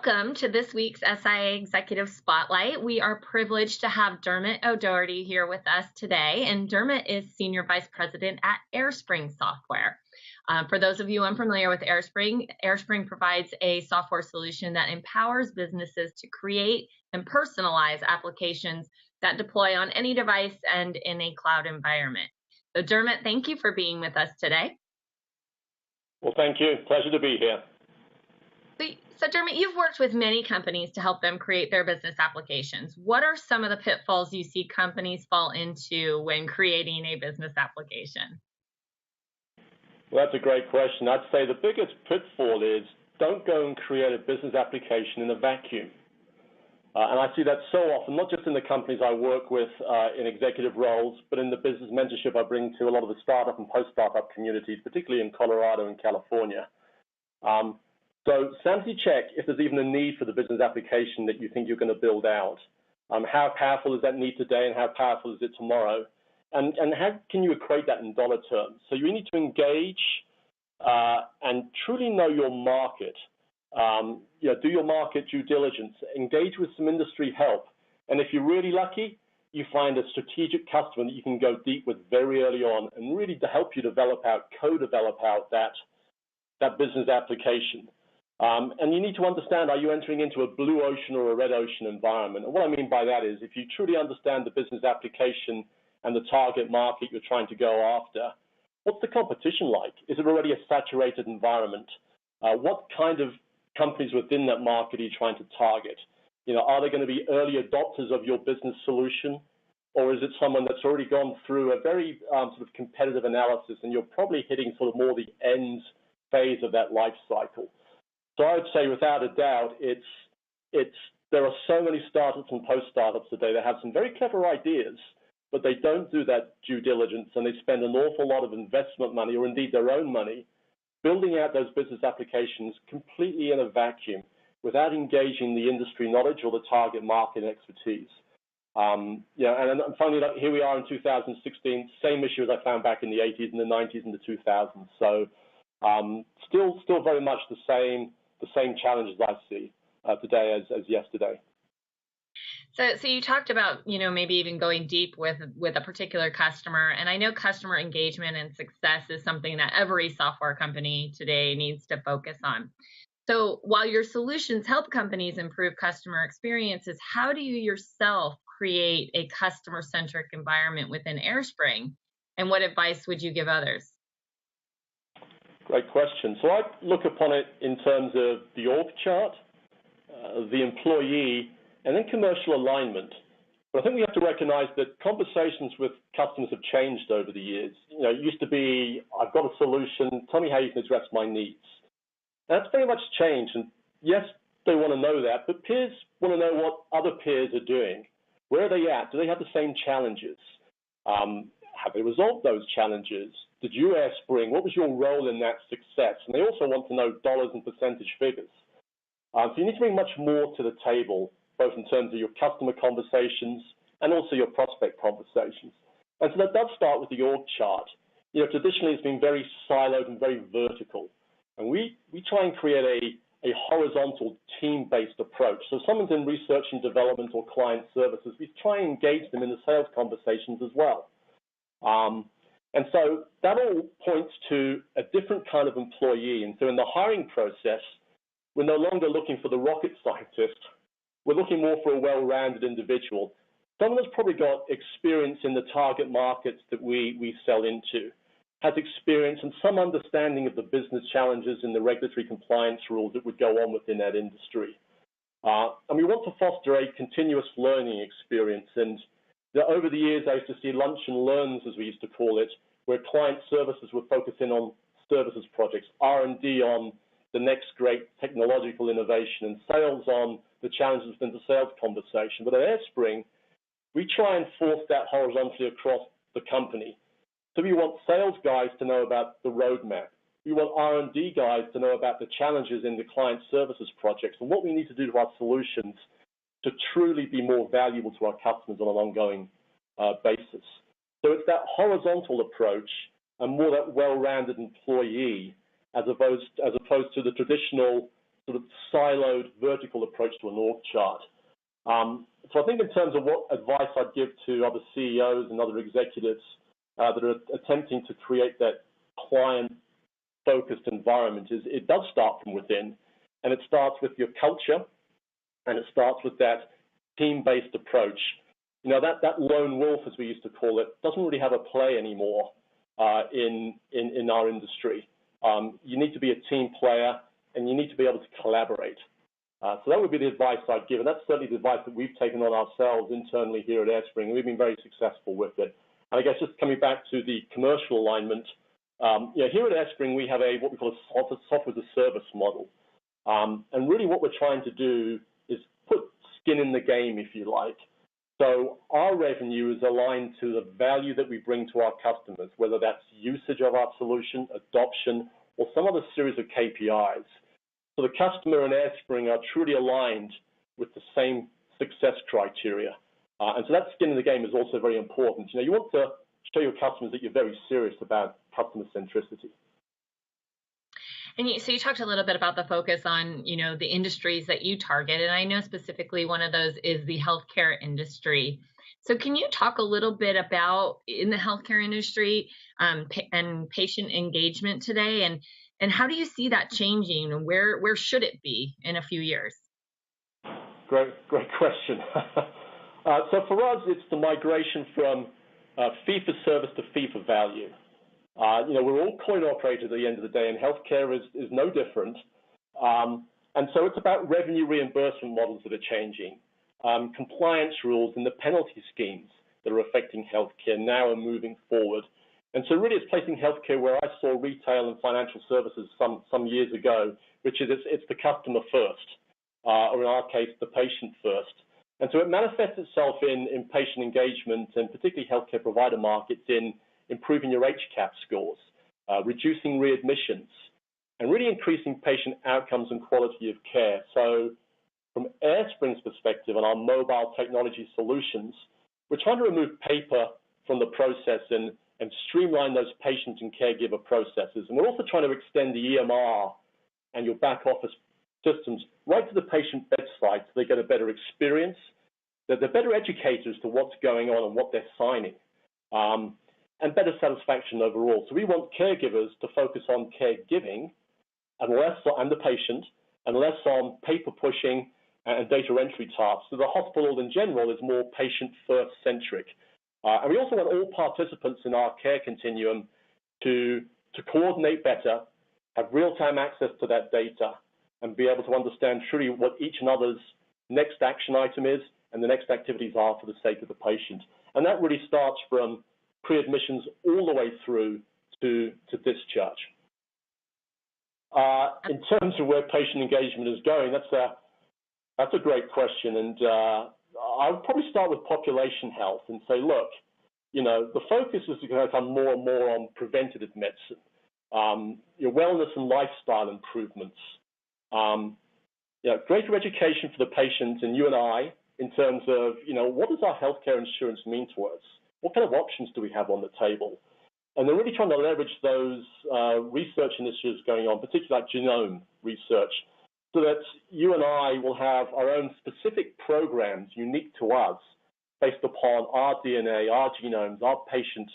Welcome to this week's SIIA Executive Spotlight. We are privileged to have Dermot O'Doherty here with us today, and Dermot is Senior Vice President at Airspring Software. For those of you unfamiliar with Airspring, Airspring provides a software solution that empowers businesses to create and personalize applications that deploy on any device and in a cloud environment. So Dermot, thank you for being with us today. Well, thank you. Pleasure to be here. So Dermot, you've worked with many companies to help them create their business applications. What are some of the pitfalls you see companies fall into when creating a business application? Well, that's a great question. I'd say the biggest pitfall is don't go and create a business application in a vacuum. And I see that so often, not just in the companies I work with in executive roles, but in the business mentorship I bring to a lot of the startup and post-startup communities, particularly in Colorado and California. So sanity check if there's even a need for the business application that you think you're going to build out. How powerful is that need today and how powerful is it tomorrow? And how can you equate that in dollar terms? So you need to engage and truly know your market. Do your market due diligence, engage with some industry help. And if you're really lucky, you find a strategic customer that you can go deep with very early on and really to help you co-develop out that business application. And you need to understand, are you entering into a blue ocean or a red ocean environment? And what I mean by that is if you truly understand the business application and the target market you're trying to go after, what's the competition like? Is it already a saturated environment? What kind of companies within that market are you trying to target? Are they going to be early adopters of your business solution? Or is it someone that's already gone through a very sort of competitive analysis and you're probably hitting sort of more the end phase of that life cycle? So I would say without a doubt, there are so many startups and post-startups today that have some very clever ideas, but they don't do that due diligence and they spend an awful lot of investment money or indeed their own money building out those business applications completely in a vacuum without engaging the industry knowledge or the target market expertise. And finally, here we are in 2016, same issue as I found back in the 80s and the 90s and the 2000s. So still very much the same challenges I see today as yesterday. So you talked about, maybe even going deep with a particular customer. And I know customer engagement and success is something that every software company today needs to focus on. So while your solutions help companies improve customer experiences, how do you yourself create a customer-centric environment within Airspring? And what advice would you give others? Great question. So I look upon it in terms of the org chart, the employee, and then commercial alignment. But I think we have to recognize that conversations with customers have changed over the years. It used to be, I've got a solution, tell me how you can address my needs. That's very much changed. And yes, they want to know that, but peers want to know what other peers are doing. Where are they at? Do they have the same challenges? Have they resolved those challenges? Did you Airspring? What was your role in that success? And they also want to know dollars and percentage figures. So you need to bring much more to the table, both in terms of your customer conversations and also your prospect conversations. And so that does start with the org chart. Traditionally it's been very siloed and very vertical. And we try and create a horizontal team-based approach. So if someone's in research and development or client services, we try and engage them in the sales conversations as well. And so that all points to a different kind of employee. And so in the hiring process, we're no longer looking for the rocket scientist. We're looking more for a well-rounded individual. Someone that's probably got experience in the target markets that we sell into, has experience and some understanding of the business challenges and the regulatory compliance rules that would go on within that industry. And we want to foster a continuous learning experience. And over the years, I used to see lunch and learns, as we used to call it, where client services were focusing on services projects, R&D on the next great technological innovation, and sales on the challenges within the sales conversation. But at Airspring, we try and force that horizontally across the company. So we want sales guys to know about the roadmap. We want R&D guys to know about the challenges in the client services projects and what we need to do to our solutions to truly be more valuable to our customers on an ongoing basis. So it's that horizontal approach and more that well-rounded employee as opposed to the traditional sort of siloed vertical approach to an org chart. So I think in terms of what advice I'd give to other CEOs and other executives that are attempting to create that client-focused environment is it does start from within, and it starts with your culture, and it starts with that team-based approach. You know, that lone wolf, as we used to call it, doesn't really have a play anymore in our industry. You need to be a team player, and you need to be able to collaborate. So that would be the advice I'd give, and that's certainly the advice that we've taken on ourselves internally here at AirSpring, and we've been very successful with it. And I guess just coming back to the commercial alignment, here at AirSpring we have what we call a software as a service model. And really what we're trying to do is put skin in the game, if you like. So our revenue is aligned to the value that we bring to our customers, whether that's usage of our solution, adoption, or some other series of KPIs. So the customer and AirSpring are truly aligned with the same success criteria. And so that skin in the game is also very important. You know, you want to show your customers that you're very serious about customer centricity. And so you talked a little bit about the focus on, you know, the industries that you target, and I know specifically one of those is the healthcare industry. So can you talk a little bit about in the healthcare industry and patient engagement today, and how do you see that changing, and where should it be in a few years? Great question. So for us, it's the migration from fee-for-service to fee-for-value. You know, we're all coin operators at the end of the day, and healthcare is no different. And so it's about revenue reimbursement models that are changing. Compliance rules and the penalty schemes that are affecting healthcare now are moving forward. And so really it's placing healthcare where I saw retail and financial services some years ago, which is it's the customer first, or in our case, the patient first. And so it manifests itself in patient engagement and particularly healthcare provider markets in improving your HCAP scores, reducing readmissions, and really increasing patient outcomes and quality of care. So from AirSpring's perspective and our mobile technology solutions, we're trying to remove paper from the process and streamline those patient and caregiver processes. And we're also trying to extend the EMR and your back office systems right to the patient bedside so they get a better experience, that they're better educators to what's going on and what they're signing, and better satisfaction overall. So we want caregivers to focus on caregiving and the patient, and less on paper pushing and data entry tasks. So the hospital in general is more patient-first centric. And we also want all participants in our care continuum to coordinate better, have real-time access to that data, and be able to understand truly what each another's next action item is and the next activities are for the sake of the patient. And that really starts from pre-admissions all the way through to discharge. In terms of where patient engagement is going, that's a great question, and I would probably start with population health and say, look, you know, the focus is going to come more and more on preventative medicine, your wellness and lifestyle improvements, you know, greater education for the patient and you and I in terms of, you know, what does our healthcare insurance mean to us? What kind of options do we have on the table? And they're really trying to leverage those research initiatives going on, particularly like genome research, so that you and I will have our own specific programs unique to us based upon our DNA, our genomes, our patient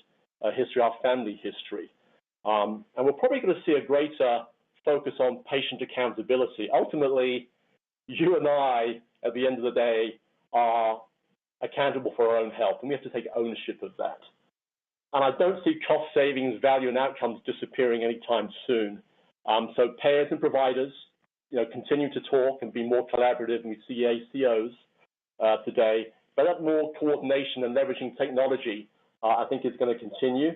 history, our family history. And we're probably going to see a greater focus on patient accountability. Ultimately, you and I, at the end of the day, are accountable for our own health, and we have to take ownership of that. And I don't see cost savings, value, and outcomes disappearing anytime soon. So payers and providers, you know, continue to talk and be more collaborative, and we see ACOs today. But that more coordination and leveraging technology, I think, is going to continue.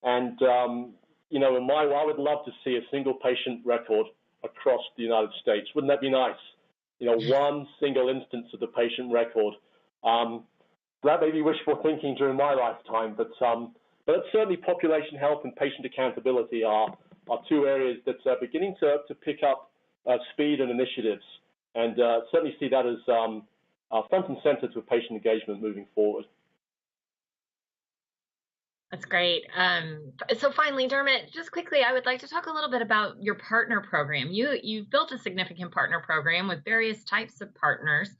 And you know, I would love to see a single patient record across the United States. Wouldn't that be nice? You know, one single instance of the patient record. That may be wishful thinking during my lifetime, but certainly population health and patient accountability are two areas that are beginning to pick up speed and initiatives, and certainly see that as front and center to patient engagement moving forward. That's great. So finally, Dermot, just quickly, I would like to talk a little bit about your partner program. You've built a significant partner program with various types of partners.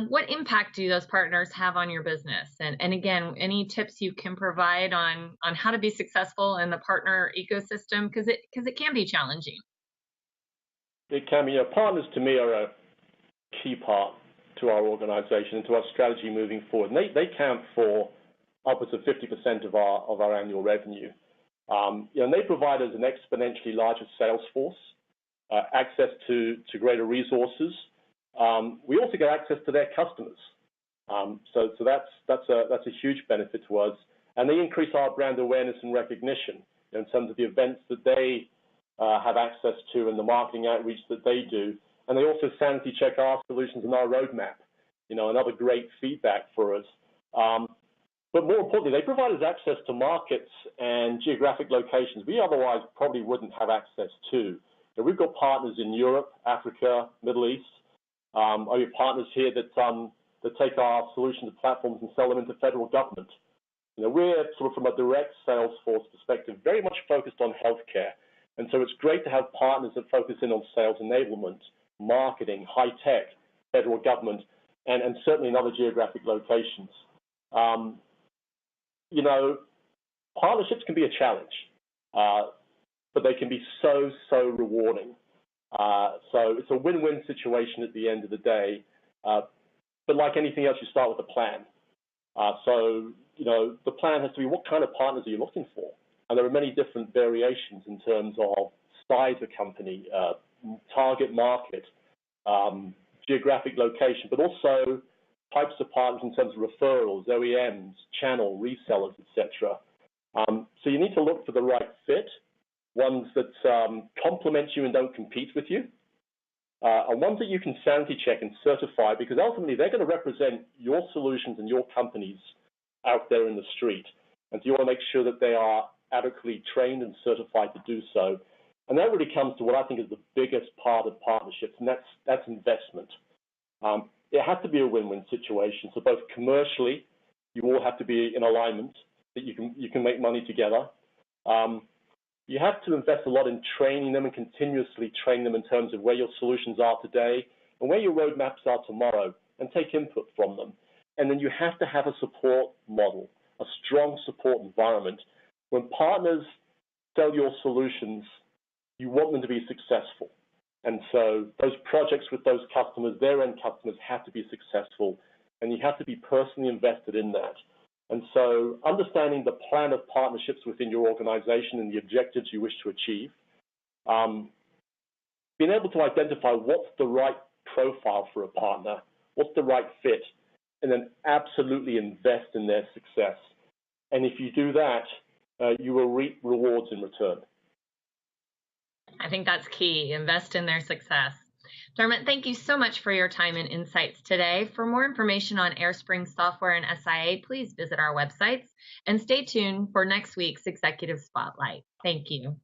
What impact do those partners have on your business? And again, any tips you can provide on how to be successful in the partner ecosystem, because it can be challenging. It can be. Partners to me are a key part to our organization and to our strategy moving forward. And they count for upwards of 50% of our annual revenue. And they provide us an exponentially larger sales force, access to greater resources. We also get access to their customers. So that's a huge benefit to us. And they increase our brand awareness and recognition in terms of the events that they have access to and the marketing outreach that they do. And they also sanity check our solutions and our roadmap, another great feedback for us. But more importantly, they provide us access to markets and geographic locations we otherwise probably wouldn't have access to. We've got partners in Europe, Africa, Middle East. We have partners here that take our solutions and platforms and sell them into federal government. We're sort of from a direct sales force perspective, very much focused on healthcare. And so it's great to have partners that focus in on sales enablement, marketing, high tech, federal government, and certainly in other geographic locations. Partnerships can be a challenge, but they can be so rewarding. So it's a win-win situation at the end of the day. But like anything else, you start with a plan. So the plan has to be, what kind of partners are you looking for? And there are many different variations in terms of size of company, target market, geographic location, but also types of partners in terms of referrals, OEMs, channel, resellers, etc. So you need to look for the right fit, ones that complement you and don't compete with you, and ones that you can sanity check and certify, because ultimately they're going to represent your solutions and your companies out there in the street. And so you want to make sure that they are adequately trained and certified to do so. And that really comes to what I think is the biggest part of partnerships, and that's investment. It has to be a win-win situation. So both commercially, you all have to be in alignment, that you can make money together. You have to invest a lot in training them and continuously train them in terms of where your solutions are today and where your roadmaps are tomorrow, and take input from them. And then you have to have a support model, a strong support environment. When partners sell your solutions, you want them to be successful. And so those projects with those customers, their end customers, have to be successful, and you have to be personally invested in that. And so understanding the plan of partnerships within your organization and the objectives you wish to achieve, being able to identify what's the right profile for a partner, what's the right fit, and then absolutely invest in their success. And if you do that, you will reap rewards in return. I think that's key. Invest in their success. Dermot, thank you so much for your time and insights today. For more information on airspring software and SIA, please visit our websites and stay tuned for next week's Executive Spotlight. Thank you.